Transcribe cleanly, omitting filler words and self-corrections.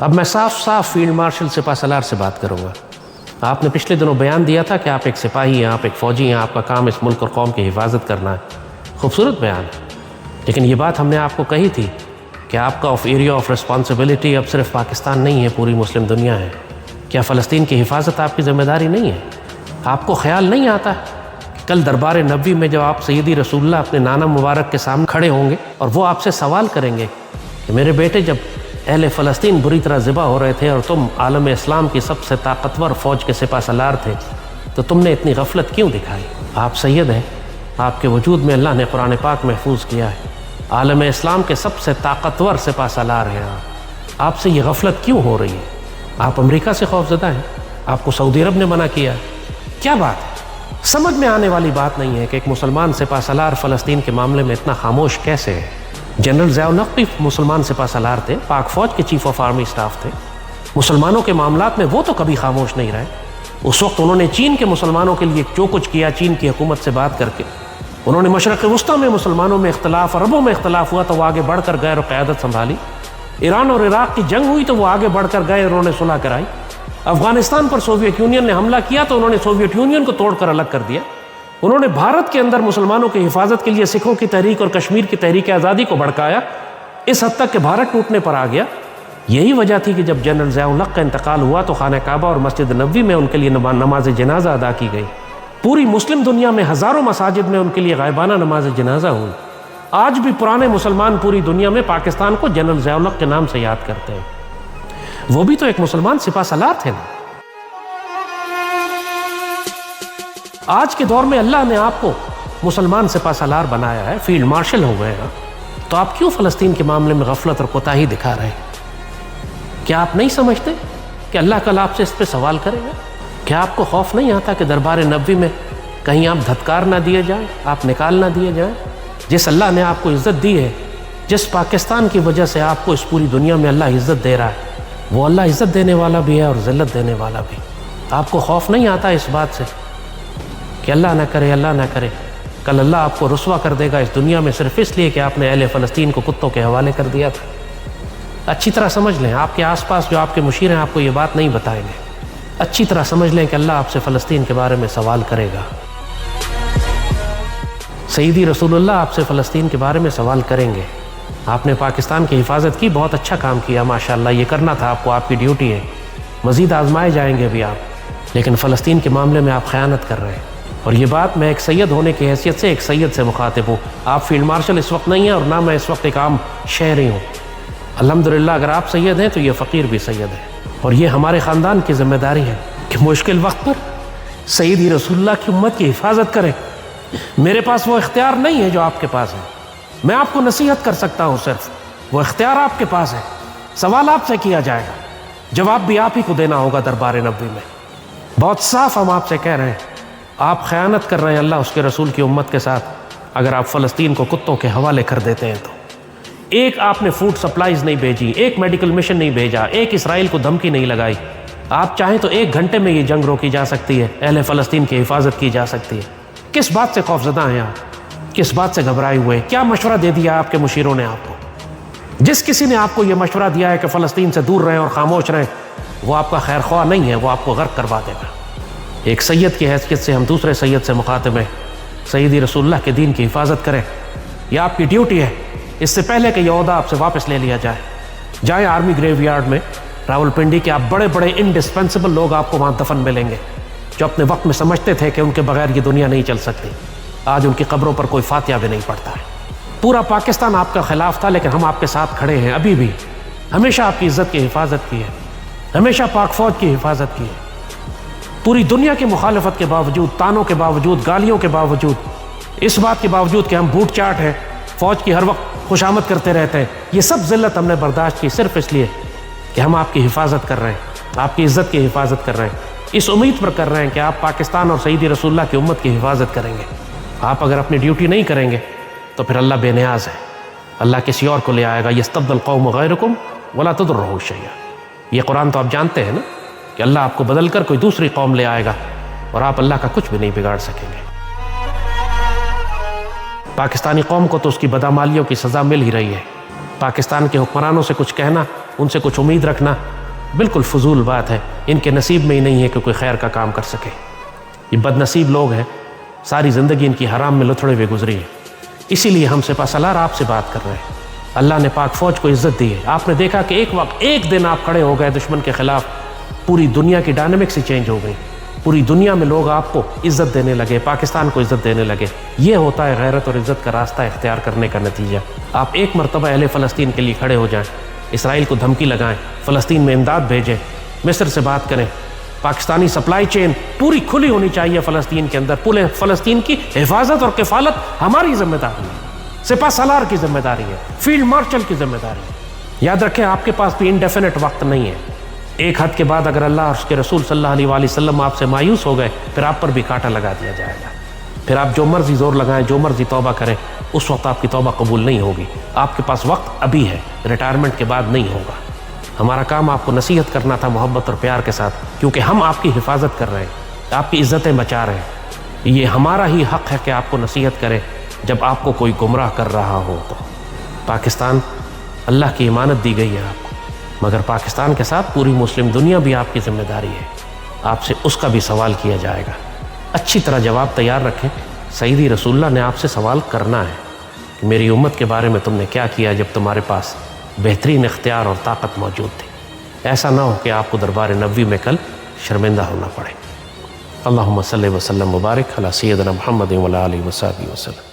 اب میں صاف صاف فیلڈ مارشل سپہ سالار سے بات کروں گا۔ آپ نے پچھلے دنوں بیان دیا تھا کہ آپ ایک سپاہی ہیں، آپ ایک فوجی ہیں، آپ کا کام اس ملک اور قوم کی حفاظت کرنا ہے۔ خوبصورت بیان ہے، لیکن یہ بات ہم نے آپ کو کہی تھی کہ آپ کا ایریا آف رسپانسبلٹی اب صرف پاکستان نہیں ہے، پوری مسلم دنیا ہے۔ کیا فلسطین کی حفاظت آپ کی ذمہ داری نہیں ہے؟ آپ کو خیال نہیں آتا کہ کل دربار نبوی میں جب آپ سیدی رسول اللہ اپنے نانا مبارک کے سامنے کھڑے ہوں گے اور وہ آپ سے سوال کریں گے کہ میرے بیٹے، جب اہل فلسطین بری طرح ذبح ہو رہے تھے اور تم عالم اسلام کی سب سے طاقتور فوج کے سپہ سالار تھے، تو تم نے اتنی غفلت کیوں دکھائی؟ آپ سید ہیں، آپ کے وجود میں اللہ نے قرآن پاک محفوظ کیا ہے، عالم اسلام کے سب سے طاقتور سپہ سالار ہیں آپ سے یہ غفلت کیوں ہو رہی ہے؟ آپ امریکہ سے خوفزدہ ہیں، آپ کو سعودی عرب نے منع کیا ہے، کیا بات ہے؟ سمجھ میں آنے والی بات نہیں ہے کہ ایک مسلمان سپہ سالار فلسطین کے معاملے میں اتنا خاموش کیسے ہے۔ جنرل ضیاء الحق بھی مسلمان سپہ سالار تھے، پاک فوج کے چیف آف آرمی اسٹاف تھے، مسلمانوں کے معاملات میں وہ تو کبھی خاموش نہیں رہے۔ اس وقت انہوں نے چین کے مسلمانوں کے لیے جو کچھ کیا، چین کی حکومت سے بات کر کے، انہوں نے مشرق وسطیٰ میں مسلمانوں میں اختلاف، عربوں میں اختلاف ہوا تو وہ آگے بڑھ کر گئے اور قیادت سنبھالی۔ ایران اور عراق کی جنگ ہوئی تو وہ آگے بڑھ کر گئے، انہوں نے صلح کرائی۔ افغانستان پر سوویت یونین نے حملہ کیا تو انہوں نے سوویت یونین کو توڑ کر الگ کر دیا۔ انہوں نے بھارت کے اندر مسلمانوں کی حفاظت کے لیے سکھوں کی تحریک اور کشمیر کی تحریک آزادی کو بھڑکایا، اس حد تک کہ بھارت ٹوٹنے پر آ گیا۔ یہی وجہ تھی کہ جب جنرل ضیاء الحق کا انتقال ہوا تو خانہ کعبہ اور مسجد نبوی میں ان کے لیے نماز جنازہ ادا کی گئی۔ پوری مسلم دنیا میں ہزاروں مساجد میں ان کے لیے غائبانہ نماز جنازہ ہوئی۔ آج بھی پرانے مسلمان پوری دنیا میں پاکستان کو جنرل ضیاء الحق کے نام سے یاد کرتے ہیں۔ وہ بھی تو ایک مسلمان سپہ سالار تھے نا۔ آج کے دور میں اللہ نے آپ کو مسلمان سپہ سالار بنایا ہے، فیلڈ مارشل ہو گئے ہیں، تو آپ کیوں فلسطین کے معاملے میں غفلت اور کوتاہی دکھا رہے ہیں؟ کیا آپ نہیں سمجھتے کہ اللہ کل آپ سے اس پہ سوال کرے گا؟ کیا آپ کو خوف نہیں آتا کہ دربار نبوی میں کہیں آپ دھتکار نہ دیے جائیں، آپ نکال نہ دیے جائیں؟ جس اللہ نے آپ کو عزت دی ہے، جس پاکستان کی وجہ سے آپ کو اس پوری دنیا میں اللہ عزت دے رہا ہے، وہ اللہ عزت دینے والا بھی ہے اور ذلت دینے والا بھی۔ آپ کو خوف نہیں آتا اس بات سے کہ اللہ نہ کرے، اللہ نہ کرے کل اللہ آپ کو رسوا کر دے گا اس دنیا میں صرف اس لیے کہ آپ نے اہل فلسطین کو کتوں کے حوالے کر دیا تھا؟ اچھی طرح سمجھ لیں، آپ کے آس پاس جو آپ کے مشیر ہیں آپ کو یہ بات نہیں بتائیں گے۔ اچھی طرح سمجھ لیں کہ اللہ آپ سے فلسطین کے بارے میں سوال کرے گا۔ سیدی رسول اللہ آپ سے فلسطین کے بارے میں سوال کریں گے۔ آپ نے پاکستان کی حفاظت کی، بہت اچھا کام کیا، ماشاءاللہ، یہ کرنا تھا آپ کو، آپ کی ڈیوٹی ہے۔ مزید آزمائے جائیں گے بھی آپ، لیکن فلسطین کے معاملے میں آپ خیانت کر رہے ہیں۔ اور یہ بات میں ایک سید ہونے کی حیثیت سے ایک سید سے مخاطب ہوں۔ آپ فیلڈ مارشل اس وقت نہیں ہیں اور نہ میں اس وقت ایک عام شہری ہوں۔ الحمدللہ اگر آپ سید ہیں تو یہ فقیر بھی سید ہے، اور یہ ہمارے خاندان کی ذمہ داری ہے کہ مشکل وقت پر سیدی رسول اللہ کی امت کی حفاظت کریں۔ میرے پاس وہ اختیار نہیں ہے جو آپ کے پاس ہے، میں آپ کو نصیحت کر سکتا ہوں صرف، وہ اختیار آپ کے پاس ہے۔ سوال آپ سے کیا جائے گا، جواب بھی آپ ہی کو دینا ہوگا دربار نبوی میں۔ بہت صاف ہم آپ سے کہہ رہے ہیں، آپ خیانت کر رہے ہیں اللہ اس کے رسول کی امت کے ساتھ اگر آپ فلسطین کو کتوں کے حوالے کر دیتے ہیں تو۔ ایک آپ نے فوڈ سپلائیز نہیں بھیجی، ایک میڈیکل مشن نہیں بھیجا، ایک اسرائیل کو دھمکی نہیں لگائی۔ آپ چاہیں تو 1 گھنٹے میں یہ جنگ روکی جا سکتی ہے، اہل فلسطین کی حفاظت کی جا سکتی ہے۔ کس بات سے خوفزدہ ہیں آپ؟ کس بات سے گھبرائے ہوئے ہیں؟ کیا مشورہ دے دیا آپ کے مشیروں نے آپ کو؟ جس کسی نے آپ کو یہ مشورہ دیا ہے کہ فلسطین سے دور رہیں اور خاموش رہیں، وہ آپ کا خیر خواہ نہیں ہے، وہ آپ کو غرق کروا دے گا۔ ایک سید کی حیثیت سے ہم دوسرے سید سے مخاطب ہیں، سیدی رسول اللہ کے دین کی حفاظت کریں، یہ آپ کی ڈیوٹی ہے۔ اس سے پہلے کہ یہ عہدہ آپ سے واپس لے لیا جائے، جائیں آرمی گریو یارڈ میں راولپنڈی کے، آپ بڑے بڑے انڈسپینسیبل لوگ آپ کو وہاں دفن ملیں گے جو اپنے وقت میں سمجھتے تھے کہ ان کے بغیر یہ دنیا نہیں چل سکتی۔ آج ان کی قبروں پر کوئی فاتحہ بھی نہیں پڑتا ہے۔ پورا پاکستان آپ کا خلاف تھا لیکن ہم آپ کے ساتھ کھڑے ہیں، ابھی بھی ہمیشہ آپ کی عزت کی حفاظت کی ہے، ہمیشہ پاک فوج کی حفاظت کی ہے۔ پوری دنیا کی مخالفت کے باوجود، تانوں کے باوجود، گالیوں کے باوجود، اس بات کے باوجود کہ ہم بھوٹ چاٹ ہیں، فوج کی ہر وقت خوشامد کرتے رہتے ہیں، یہ سب ذلت ہم نے برداشت کی صرف اس لیے کہ ہم آپ کی حفاظت کر رہے ہیں، آپ کی عزت کی حفاظت کر رہے ہیں، اس امید پر کر رہے ہیں کہ آپ پاکستان اور سیدی رسول اللہ کی امت کی حفاظت کریں گے۔ آپ اگر اپنی ڈیوٹی نہیں کریں گے تو پھر اللہ بے نیاز ہے، اللہ کسی اور کو لے آئے گا۔ یستبدل قوم غیرکم ولا تضرہ شیئا، یہ قرآن تو آپ جانتے ہیں نا کہ اللہ آپ کو بدل کر کوئی دوسری قوم لے آئے گا اور آپ اللہ کا کچھ بھی نہیں بگاڑ سکیں گے۔ پاکستانی قوم کو تو اس کی بدعمالیوں کی سزا مل ہی رہی ہے۔ پاکستان کے حکمرانوں سے کچھ کہنا ان سے کچھ امید رکھنا بالکل فضول بات ہے، ان کے نصیب میں ہی نہیں ہے کہ کوئی خیر کا کام کر سکے۔ یہ بد نصیب لوگ ہیں، ساری زندگی ان کی حرام میں لتھڑے ہوئے گزری ہے، اسی لیے ہم سپہ سالار آپ سے بات کر رہے ہیں۔ اللہ نے پاک فوج کو عزت دی ہے۔ آپ نے دیکھا کہ ایک دن آپ کھڑے ہو گئے دشمن کے خلاف، پوری دنیا کی ڈائنامکس ہی چینج ہو گئی، پوری دنیا میں لوگ آپ کو عزت دینے لگے، پاکستان کو عزت دینے لگے۔ یہ ہوتا ہے غیرت اور عزت کا راستہ اختیار کرنے کا نتیجہ۔ آپ ایک مرتبہ اہل فلسطین کے لیے کھڑے ہو جائیں، اسرائیل کو دھمکی لگائیں، فلسطین میں امداد بھیجیں، مصر سے بات کریں، پاکستانی سپلائی چین پوری کھلی ہونی چاہیے فلسطین کے اندر، پورے فلسطین کی حفاظت اور کفالت ہماری ذمہ داری ہے، سپہ سالار کی ذمہ داری ہے، فیلڈ مارشل کی ذمہ داری ہے۔ یاد رکھیں آپ کے پاس بھی انڈیفینٹ وقت نہیں ہے، ایک حد کے بعد اگر اللہ اور اس کے رسول صلی اللہ علیہ وآلہ وسلم آپ سے مایوس ہو گئے پھر آپ پر بھی کانٹا لگا دیا جائے گا، پھر آپ جو مرضی زور لگائیں، جو مرضی توبہ کریں، اس وقت آپ کی توبہ قبول نہیں ہوگی۔ آپ کے پاس وقت ابھی ہے، ریٹائرمنٹ کے بعد نہیں ہوگا۔ ہمارا کام آپ کو نصیحت کرنا تھا محبت اور پیار کے ساتھ، کیونکہ ہم آپ کی حفاظت کر رہے ہیں، آپ کی عزتیں بچا رہے ہیں۔ یہ ہمارا ہی حق ہے کہ آپ کو نصیحت کریں جب آپ کو کوئی گمراہ کر رہا ہو۔ تو پاکستان اللہ کی امانت دی گئی ہے آپ کو، مگر پاکستان کے ساتھ پوری مسلم دنیا بھی آپ کی ذمہ داری ہے، آپ سے اس کا بھی سوال کیا جائے گا۔ اچھی طرح جواب تیار رکھیں۔ سیدی رسول اللہ نے آپ سے سوال کرنا ہے کہ میری امت کے بارے میں تم نے کیا کیا جب تمہارے پاس بہترین اختیار اور طاقت موجود تھی۔ ایسا نہ ہو کہ آپ کو دربار نبوی میں کل شرمندہ ہونا پڑے۔ اللہم صلی وسلم مبارک علی سیدنا محمد وعلی آلہ وصحبہ وسلم۔